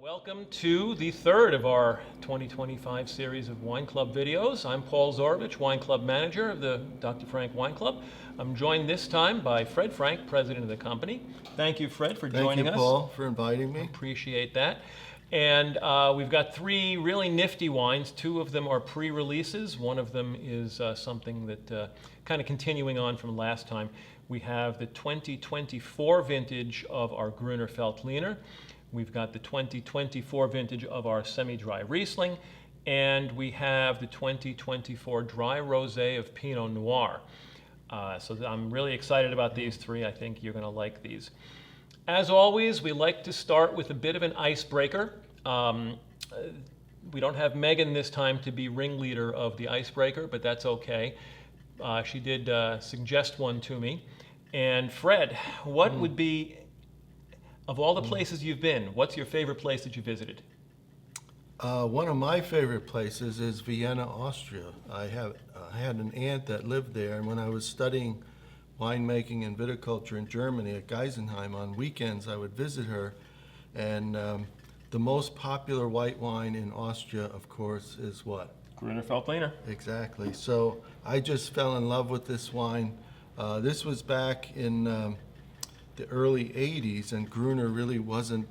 Welcome to the third of our 2025 series of Wine Club videos. I'm Paul Zorovich, Wine Club Manager of the Dr. Frank Wine Club. I'm joined this time by Fred Frank, President of the company. Thank you, Fred, for joining us. Thank you, Paul, for inviting me. Appreciate that. And we've got three really nifty wines. Two of them are pre-releases. One of them is something that kind of continuing on from last time. We have the 2024 vintage of our Gruner Veltliner. We've got the 2024 vintage of our semi-dry Riesling, and we have the 2024 dry rosé of Pinot Noir. So I'm really excited about these three. I think you're going to like these. As always, we like to start with a bit of an icebreaker. We don't have Megan this time to be ringleader of the icebreaker, but that's okay. She did suggest one to me. And Fred, what would be, of all the places you've been, what's your favorite place that you visited? One of my favorite places is Vienna, Austria. I had an aunt that lived there, and when I was studying winemaking and viticulture in Germany at Geisenheim on weekends, I would visit her. And the most popular white wine in Austria, of course, is what? Gruner Veltliner. Exactly. So I just fell in love with this wine. This was back in the early 80s, and Gruner really wasn't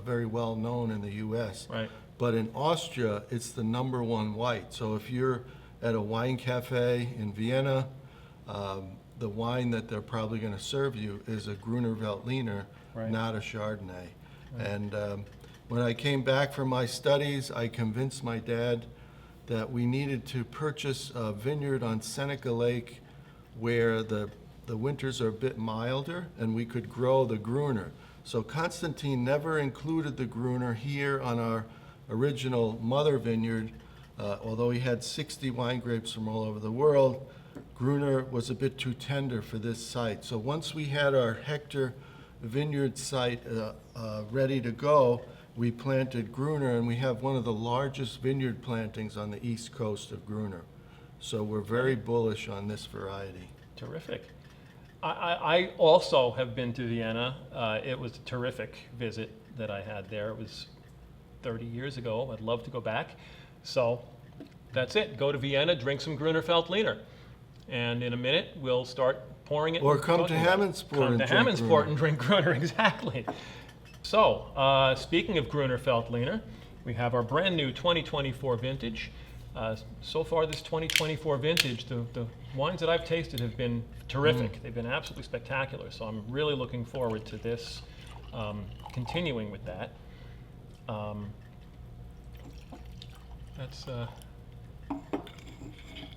very well known in the U.S. Right. But in Austria, it's the #1 white. So if you're at a wine cafe in Vienna, the wine that they're probably going to serve you is a Gruner Veltliner, Right. not a Chardonnay. Right. And when I came back from my studies, I convinced my dad that we needed to purchase a vineyard on Seneca Lake where the winters are a bit milder and we could grow the Gruner. So Constantine never included the Gruner here on our original mother vineyard. Although he had 60 wine grapes from all over the world, Gruner was a bit too tender for this site. So once we had our hectare vineyard site ready to go, we planted Gruner, and we have one of the largest vineyard plantings on the east coast of Gruner. So we're very bullish on this variety. Terrific. I also have been to Vienna. It was a terrific visit that I had there. It was 30 years ago. I'd love to go back. So that's it. Go to Vienna, drink some Gruner Veltliner. And in a minute, we'll start pouring it. Or come to Hammondsport and drink Gruner, exactly. So, speaking of Gruner Veltliner, we have our brand new 2024 vintage. So far, this 2024 vintage, the wines that I've tasted have been terrific. They've been absolutely spectacular. So I'm really looking forward to this, continuing with that.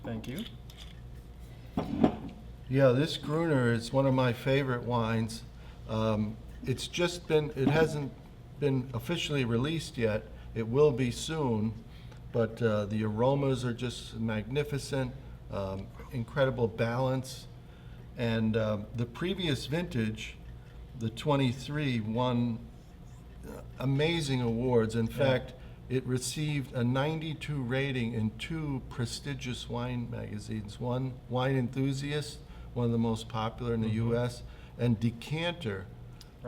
Thank you. Yeah, this Gruner is one of my favorite wines. It hasn't been officially released yet. It will be soon, but the aromas are just magnificent, incredible balance. And the previous vintage, the 23, won amazing awards. In fact, it received a 92 rating in 2 prestigious wine magazines. One, Wine Enthusiast, one of the most popular in the U.S., and Decanter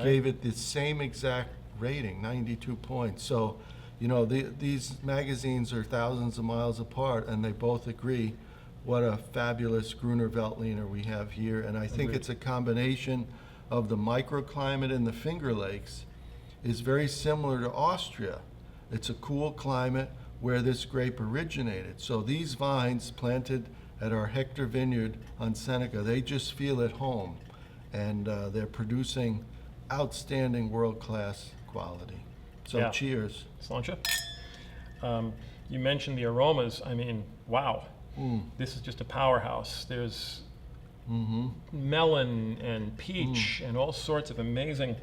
gave it the same exact rating, 92 points. So, you know, these magazines are thousands of miles apart, and they both agree what a fabulous Gruner Veltliner we have here. And I think it's a combination of the microclimate in the Finger Lakes is very similar to Austria. It's a cool climate where this grape originated. So these vines planted at our hectare vineyard on Seneca, they just feel at home, and they're producing outstanding world-class quality. So cheers. Sláinte. You mentioned the aromas. I mean, wow. This is just a powerhouse. There's melon and peach and all sorts of amazing,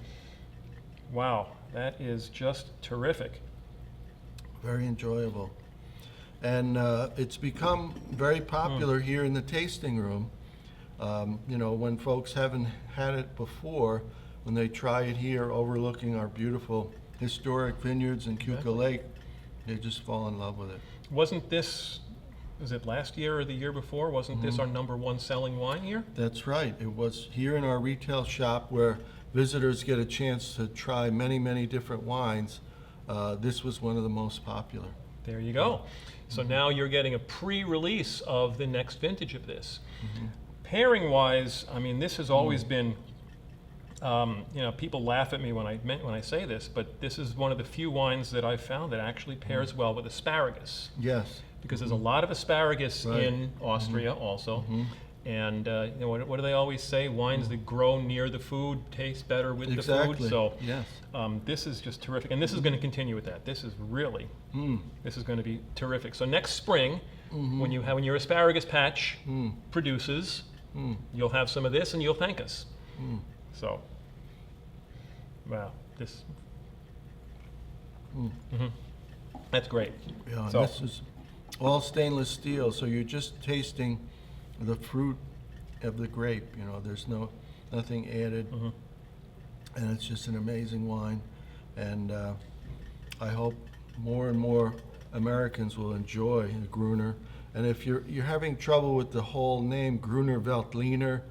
wow, that is just terrific. Very enjoyable. And it's become very popular here in the tasting room. You know, when folks haven't had it before, when they try it here overlooking our beautiful historic vineyards in Keuka Lake, they just fall in love with it. Wasn't this, was it last year or the year before? Wasn't this our #1 selling wine here? That's right. It was here in our retail shop where visitors get a chance to try many, many different wines. this was one of the most popular. There you go. So now you're getting a pre-release of the next vintage of this. Pairing-wise, I mean, this has always been, people laugh at me when I say this, but this is one of the few wines that I've found that actually pairs well with asparagus. Yes. Because there's a lot of asparagus Right. in Austria also. And what do they always say? Wines that grow near the food taste better with the Exactly. food. So Yes. this is just terrific, and this is going to continue with that. This is really, this is going to be terrific. So next spring, when your asparagus patch produces, you'll have some of this, and you'll thank us. So, wow, this, that's great. Yeah, So- this is all stainless steel, so you're just tasting the fruit of the grape. You know, there's nothing added, and it's just an amazing wine. And I hope more and more Americans will enjoy the Gruner. And if you're having trouble with the whole name Gruner Veltliner,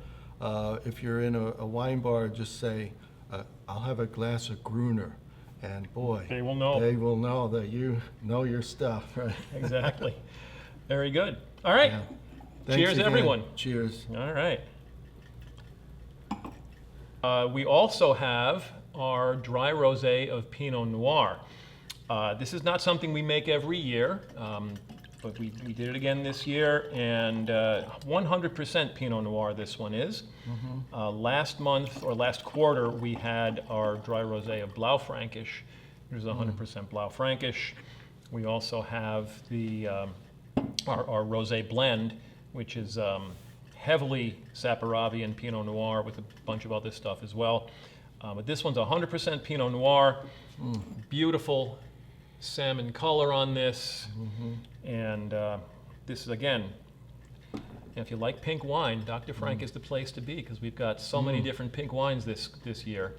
if you're in a wine bar, just say, "I'll have a glass of Gruner," and boy, They will know. They will know that you know your stuff, right? Exactly. Very good. All right. Yeah. Thanks Cheers, again. everyone. Cheers. All right. We also have our dry rosé of Pinot Noir. This is not something we make every year, but we did it again this year, and 100% Pinot Noir this one is. Last month, or last quarter, we had our dry rosé of Blaufränkisch. Here's 100% Blaufränkisch. We also have the our rosé blend, which is heavily Saperavi and Pinot Noir with a bunch of other stuff as well. But this one's 100% Pinot Noir. Beautiful salmon color on this. And this is, again, if you like pink wine, Dr. Frank is the place to be, because we've got so many different pink wines this year.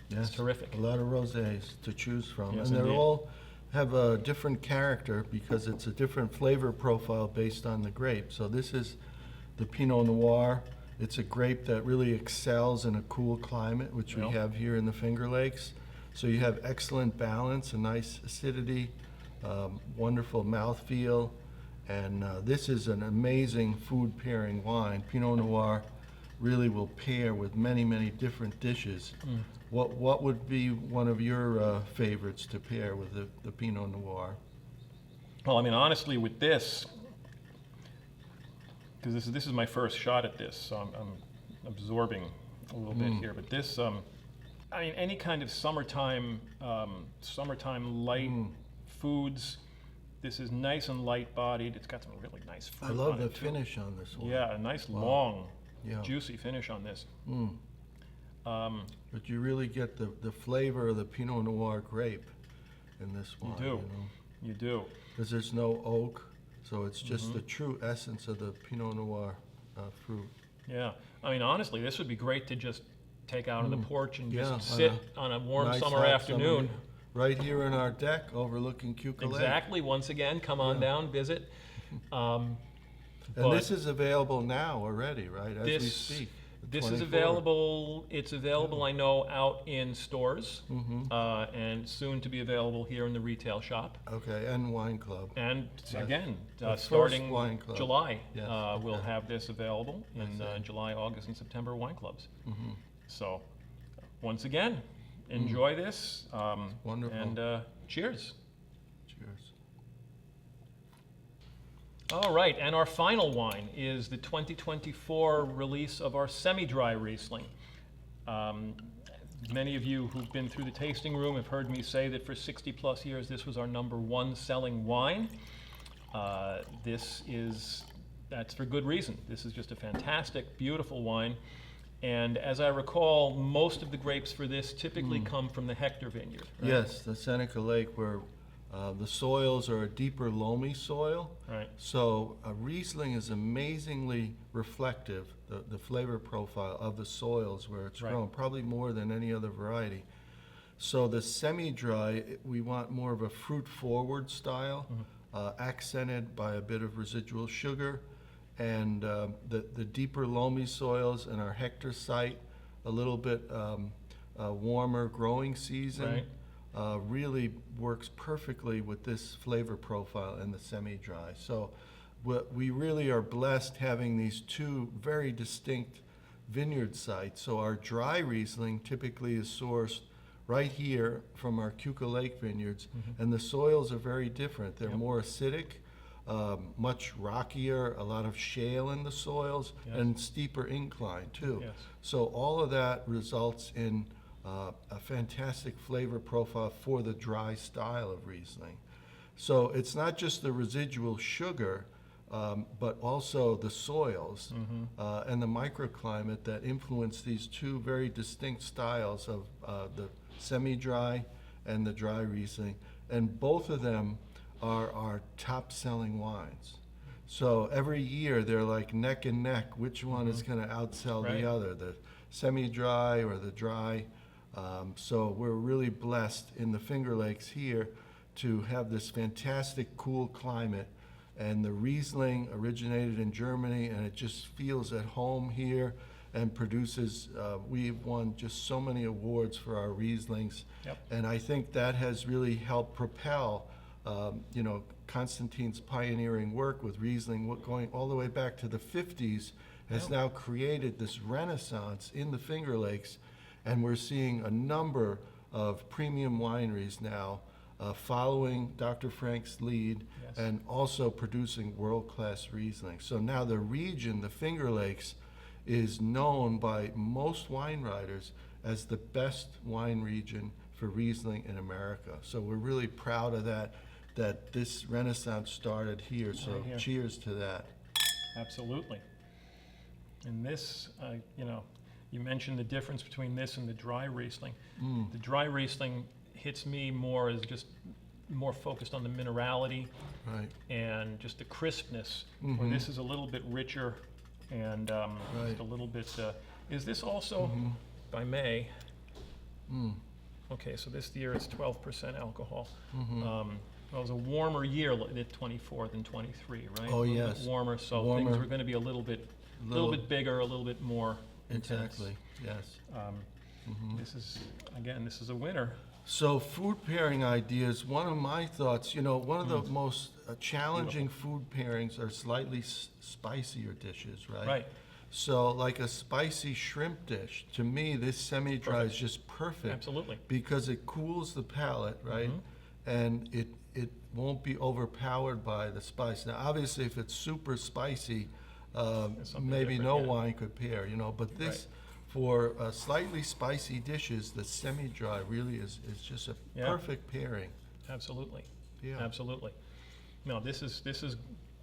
Yes, It's terrific. a lot of rosés to choose from. Yes, and they indeed. all have a different character because it's a different flavor profile based on the grape. So this is the Pinot Noir. It's a grape that really excels in a cool climate, which we Yeah. have here in the Finger Lakes. So you have excellent balance, a nice acidity, wonderful mouthfeel, and this is an amazing food pairing wine. Pinot Noir really will pair with many, many different dishes. What would be one of your favorites to pair with the Pinot Noir? Well, I mean, honestly, with this, because this is my first shot at this, so I'm absorbing a little bit here. But this, I mean, any kind of summertime light foods. This is nice and light-bodied. It's got some really nice fruit I love on the it, too. finish on this one. Yeah, a nice long, Yeah. juicy finish on this. But you really get the flavor of the Pinot Noir grape in this You wine. do. You do. Because there's no oak, so it's just the true essence of the Pinot Noir fruit. Yeah. I mean, honestly, this would be great to just take out on the porch and Yeah, just sit on a warm Nice summer hot afternoon. right here in our deck overlooking Cuca Lake. Exactly. Once again, come on down, visit. And But this is available now already, right, as we this speak? the this is 24. available. It's available, I know, out in stores, and soon to be available here in the retail shop. Okay, and Wine Club. And again, first starting wine club. July, Yes, we'll okay. have this available in see. July, August, and September wine clubs. So, once again, enjoy this. Wonderful. And cheers. Cheers. All right, and our final wine is the 2024 release of our semi-dry Riesling. Many of you who've been through the tasting room have heard me say that for 60 plus years this was our #1 selling wine. That's for good reason. This is just a fantastic, beautiful wine. And as I recall, most of the grapes for this typically come from the Hector vineyard. Right? Yes, the Seneca Lake, where the soils are a deeper, loamy soil. Right. So Riesling is amazingly reflective, the flavor profile of the soils where it's Right. grown, probably more than any other variety. So the semi-dry, we want more of a fruit-forward style, accented by a bit of residual sugar. And the deeper loamy soils in our Hector site, a little bit warmer growing season. Right. really works perfectly with this flavor profile and the semi-dry. So we really are blessed having these two very distinct vineyard sites. So our dry Riesling typically is sourced right here from our Cuca Lake vineyards, and the soils are very different. They're more acidic, much rockier, a lot of shale in the soils, and steeper incline too. Yes. So all of that results in a fantastic flavor profile for the dry style of Riesling. So it's not just the residual sugar, but also the soils and the microclimate that influence these two very distinct styles of the semi-dry and the dry Riesling. And both of them are our top-selling wines. So every year they're like neck and neck. Which one is going to outsell Right. the other, the semi-dry or the dry? So we're really blessed in the Finger Lakes here to have this fantastic cool climate. And the Riesling originated in Germany, and it just feels at home here and produces, we've won just so many awards for our Rieslings. Yep. And I think that has really helped propel, Constantine's pioneering work with Riesling, going all the way back to the 50s, has now created this renaissance in the Finger Lakes. And we're seeing a number of premium wineries now following Dr. Frank's lead and also producing world-class Riesling. So now the region, the Finger Lakes, is known by most wine writers as the best wine region for Riesling in America. So we're really proud of that this renaissance started here. So Right here. cheers to that. Absolutely. And this, you mentioned the difference between this and the dry Riesling. The dry Riesling hits me more as just more focused on the minerality Right. and just the crispness, where this is a little bit richer and just a little bit. Is this also, if I may? Okay, so this year it's 12% alcohol. Well, it was a warmer year at 24 than 23, right? Oh, a little yes. bit warmer, so Warmer. things were going to be a little bit bigger, a little bit more intense. Exactly, yes. This is a winner. So food pairing ideas, one of my thoughts, one of the most challenging food pairings are slightly spicier dishes, right? Right. So like a spicy shrimp dish, to me, this semi-dry is just perfect. Absolutely. Because it cools the palate, right? And it won't be overpowered by the spice. Now, obviously, if it's super spicy, something maybe different, no yeah. wine could pair, but this, for slightly spicy dishes, the semi-dry really is just a perfect pairing. Absolutely. Yeah. Absolutely. No, this is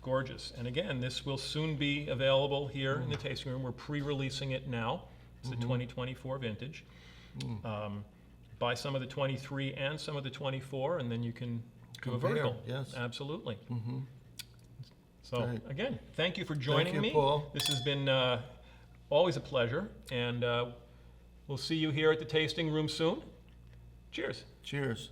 gorgeous. And again, this will soon be available here in the tasting room. We're pre-releasing it now. It's the 2024 vintage. Buy some of the 23 and some of the 24, and then you can do a Compare, vertical. yes. Absolutely. So Right. again, thank you for joining you, me. Paul. This has been always a pleasure, and we'll see you here at the tasting room soon. Cheers. Cheers.